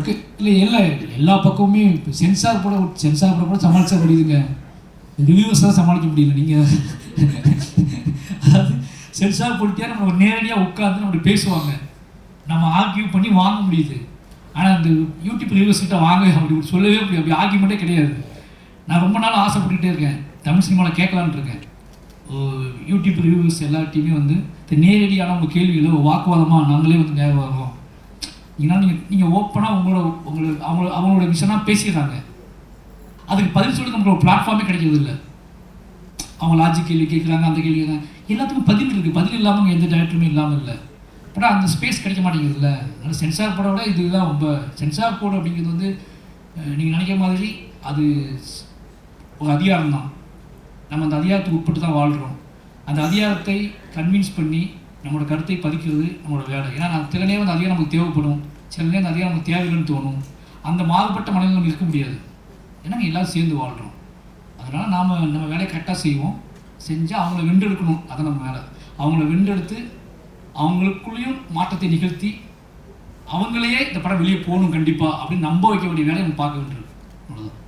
Okay. இல்லை எல்லா பக்கமுமே இப்போ சென்சார் போட கூட சமாளிச்சா முடியுதுங்க. ரிவ்யூஸ் தான் சமாளிக்க முடியல. நீங்கள் அதாவது சென்சார் போட்டியாக நம்ம நேரடியாக உட்காந்து நம்ம பேசுவாங்க, நம்ம ஆர்கியூ பண்ணி வாங்க முடியுது. ஆனால் அந்த யூடியூப் ரிவ்யூஸ் கிட்ட வாங்க அப்படி சொல்லவே முடியாது. அப்படி ஆர்கியூமெண்ட்டே கிடையாது. நான் ரொம்ப நாள் ஆசைப்பட்டுக்கிட்டே இருக்கேன், தமிழ் சினிமாவில் கேட்கலான்னு இருக்கேன். யூடியூப் ரிவ்யூஸ் எல்லாத்தையுமே வந்து நேரடியான உங்கள் கேள்விகளை வாக்குவாதமாக நாங்களே வந்து நேரம் வரோம். ஏன்னா நீங்கள் ஓப்பனாக அவங்களோட விஷயம்னா பேசிடுறாங்க. அதுக்கு பதில் சொல்லி நமக்கு ஒரு பிளாட்ஃபார்மே கிடைக்கிறது இல்லை. அவங்க லாஜிக் கேள்வி கேட்குறாங்க, அந்த கேள்வி கேட்குறாங்க, எல்லாத்துக்கும் பதில் இருக்குது. பதில் இல்லாமல் எந்த டேரக்டருமே இல்லாமல் இல்லை. பட் அந்த ஸ்பேஸ் கிடைக்க மாட்டேங்குது இல்லை. அதனால் சென்சார் போர்டை விட இதுதான் ரொம்ப சென்சார் போர்டு அப்படிங்கிறது வந்து நீங்கள் நினைக்கிற மாதிரி அது ஒரு அதிகாரம் தான். நம்ம அந்த அதிகாரத்துக்கு உட்பட்டு தான் வாழ்கிறோம். அந்த அதிகாரத்தை கன்வின்ஸ் பண்ணி நம்மளோட கருத்தை பதிக்கிறது நம்மளோட வேலை. ஏன்னா சில நேரம் அந்த அதிகாரம் நமக்கு தேவைப்படும், சில நேரம் அந்த அதிகாரம் நமக்கு தேவையில்லைன்னு தோணும். அந்த மாறுபட்ட மனநிலை நம்ம இருக்க முடியாது. ஏன்னா எல்லோரும் சேர்ந்து வாழ்கிறோம். அதனால் நம்ம வேலையை கரெக்டாக செய்வோம். செஞ்சால் அவங்கள வென்றெடுக்கணும், அதான் நம்ம வேலை. அவங்கள வென்றெடுத்து அவங்களுக்குள்ளேயும் மாற்றத்தை நிகழ்த்தி அவங்களையே இந்த படம் வெளியே போகணும் கண்டிப்பாக அப்படின்னு நம்ப வைக்க வேண்டிய வேலையை நம்ம பார்க்க வேண்டியது. அவ்வளோதான்.